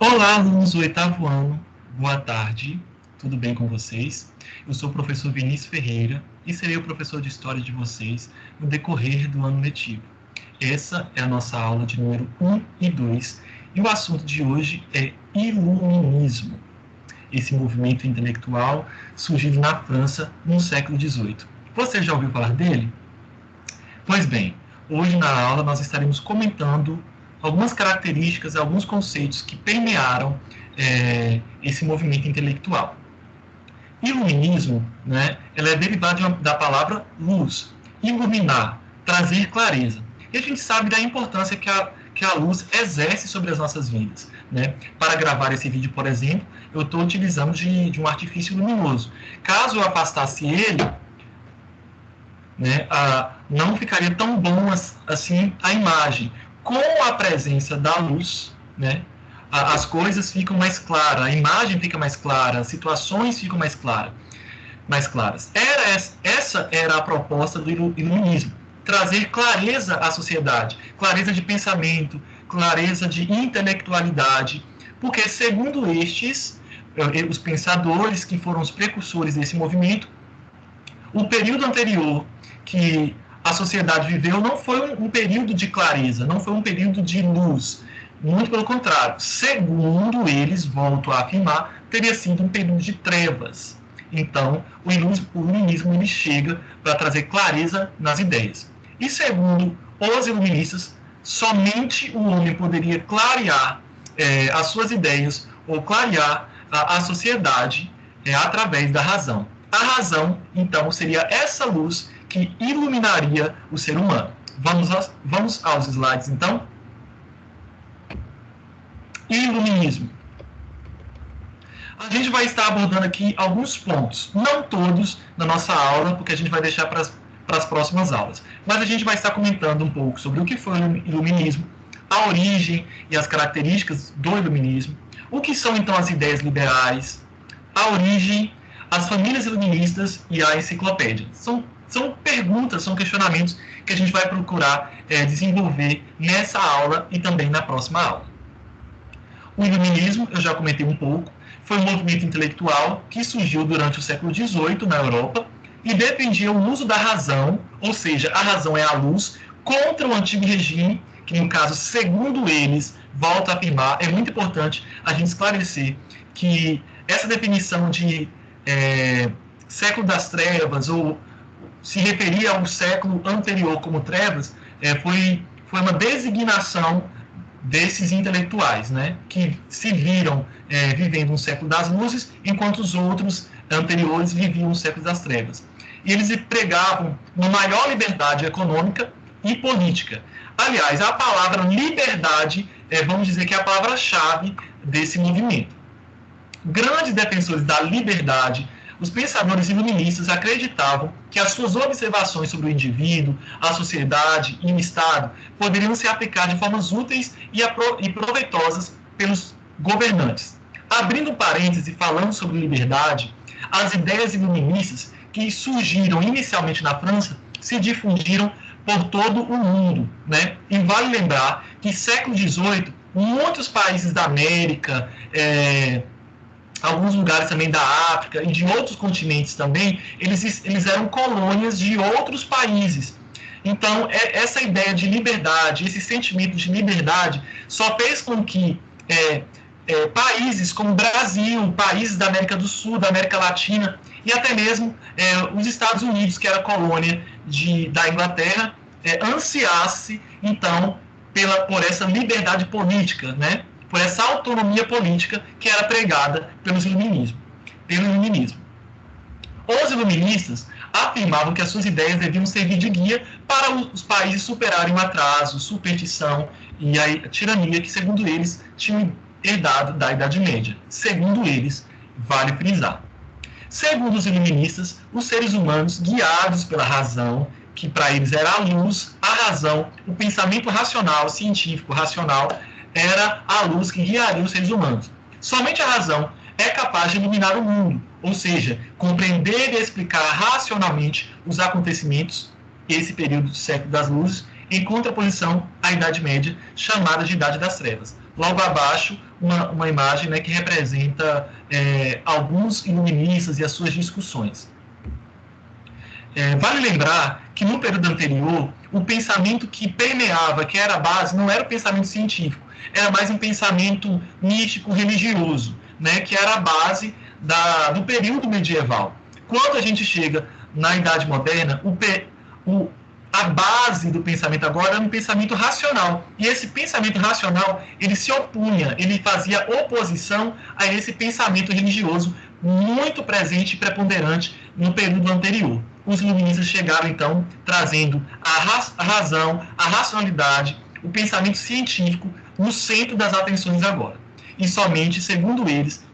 Olá, alunos do oitavo ano, boa tarde, tudo bem com vocês? Eu sou o professor Vinícius Ferreira e serei o professor de História de vocês no decorrer do ano letivo. Essa é a nossa aula de número 1 e 2 e o assunto de hoje é Iluminismo, esse movimento intelectual surgido na França no século XVIII. Você já ouviu falar dele? Pois bem, hoje na aula nós estaremos comentando algumas características, alguns conceitos que permearam esse movimento intelectual. Iluminismo, né, ela é derivada da palavra luz, iluminar, trazer clareza. E a gente sabe da importância que a luz exerce sobre as nossas vidas. Né? Para gravar esse vídeo, por exemplo, eu estou utilizando de um artifício luminoso. Caso eu afastasse ele, né, não ficaria tão bom assim a imagem. Com a presença da luz, né, as coisas ficam mais claras, a imagem fica mais clara, as situações ficam mais claras. Essa era a proposta do iluminismo, trazer clareza à sociedade, clareza de pensamento, clareza de intelectualidade, porque segundo estes, os pensadores que foram os precursores desse movimento, o período anterior que a sociedade viveu não foi um período de clareza, não foi um período de luz. Muito pelo contrário. Segundo eles, volto a afirmar, teria sido um período de trevas. Então, o iluminismo ele chega para trazer clareza nas ideias. E segundo os iluministas, somente o homem poderia clarear as suas ideias ou clarear a sociedade através da razão. A razão, então, seria essa luz que iluminaria o ser humano. Vamos aos slides, então. Iluminismo. A gente vai estar abordando aqui alguns pontos, não todos na nossa aula, porque a gente vai deixar para as próximas aulas. Mas a gente vai estar comentando um pouco sobre o que foi o iluminismo, a origem e as características do iluminismo, o que são, então, as ideias liberais, a origem, as famílias iluministas e a enciclopédia. São perguntas, são questionamentos que a gente vai procurar desenvolver nessa aula e também na próxima aula. O iluminismo, eu já comentei um pouco, foi um movimento intelectual que surgiu durante o século XVIII na Europa e defendia o uso da razão, ou seja, a razão é a luz, contra o antigo regime, que no caso, segundo eles, volto a afirmar, é muito importante a gente esclarecer que essa definição de século das trevas, ou se referia ao século anterior como trevas, foi uma designação desses intelectuais, né, que se viram vivendo um século das luzes, enquanto os outros anteriores viviam um século das trevas. E eles pregavam uma maior liberdade econômica e política. Aliás, a palavra liberdade, vamos dizer que é a palavra-chave desse movimento. Grandes defensores da liberdade, os pensadores iluministas acreditavam que as suas observações sobre o indivíduo, a sociedade e o Estado poderiam se aplicar de formas úteis e proveitosas pelos governantes. Abrindo parênteses e falando sobre liberdade, as ideias iluministas que surgiram inicialmente na França se difundiram por todo o mundo, né? E vale lembrar que século XVIII, muitos países da América, alguns lugares também da África e de outros continentes também, eles eram colônias de outros países. Então, essa ideia de liberdade, esse sentimento de liberdade, só fez com que países como o Brasil, países da América do Sul, da América Latina, e até mesmo os Estados Unidos, que era colônia da Inglaterra, ansiasse, então, por essa liberdade política, né? Por essa autonomia política que era pregada pelo iluminismo. Os iluministas afirmavam que as suas ideias deviam servir de guia para os países superarem o atraso, superstição e a tirania que, segundo eles, tinham herdado da Idade Média. Segundo eles, vale frisar. Segundo os iluministas, os seres humanos, guiados pela razão, que para eles era a luz, a razão, o pensamento racional, científico, racional, era a luz que guiaria os seres humanos. Somente a razão é capaz de iluminar o mundo, ou seja, compreender e explicar racionalmente os acontecimentos, esse período do século das luzes, em contraposição à Idade Média, chamada de Idade das Trevas. logo abaixo uma imagem, né, que representa alguns iluministas e as suas discussões. Vale lembrar que no período anterior, o pensamento que permeava, que era a base, não era o pensamento científico, era mais um pensamento místico religioso, né, que era a base do período medieval. Quando a gente chega na Idade Moderna, a base do pensamento agora era um pensamento racional. E esse pensamento racional, ele se opunha, ele fazia oposição a esse pensamento religioso muito presente e preponderante no período anterior. Os iluministas chegaram, então, trazendo a razão, a racionalidade, o pensamento científico no centro das atenções agora. E somente, segundo eles,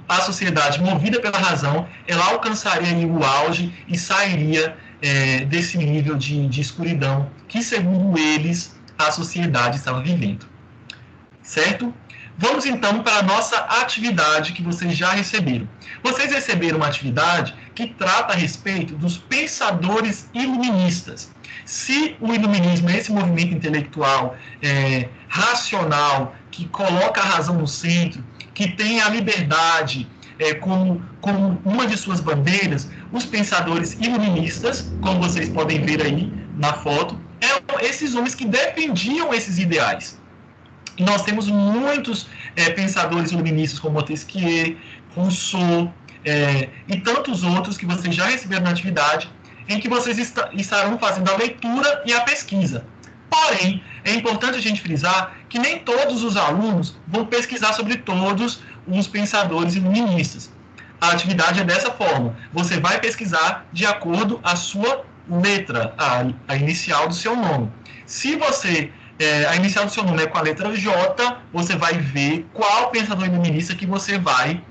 a sociedade movida pela razão, ela alcançaria o auge e sairia desse nível de escuridão que, segundo eles, a sociedade estava vivendo. Certo? Vamos então para a nossa atividade que vocês já receberam. Vocês receberam uma atividade que trata a respeito dos pensadores iluministas. Se o iluminismo é esse movimento intelectual racional, que coloca a razão no centro, que tem a liberdade como uma de suas bandeiras, os pensadores iluministas, como vocês podem ver aí na foto, eram esses homens que defendiam esses ideais. E nós temos muitos pensadores iluministas, como Montesquieu, Rousseau, e tantos outros que vocês já receberam na atividade, em que vocês estarão fazendo a leitura e a pesquisa. Porém, é importante a gente frisar que nem todos os alunos vão pesquisar sobre todos os pensadores iluministas. A atividade é dessa forma. Você vai pesquisar de acordo com a sua letra, a inicial do seu nome. Se a inicial do seu nome é com a letra J, você vai ver qual pensador iluminista que você vai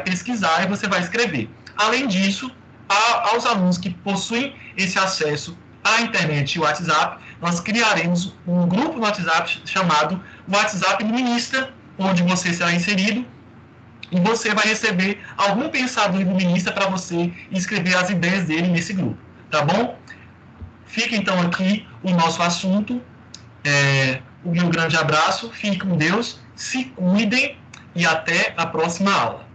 pesquisar e você vai escrever. Além disso, aos alunos que possuem esse acesso à internet e o WhatsApp, nós criaremos um grupo no WhatsApp chamado WhatsApp Iluminista, onde você será inserido e você vai receber algum pensador iluminista para você escrever as ideias dele nesse grupo, tá bom? Fica então aqui o nosso assunto. O meu grande abraço, fiquem com Deus, se cuidem e até a próxima aula.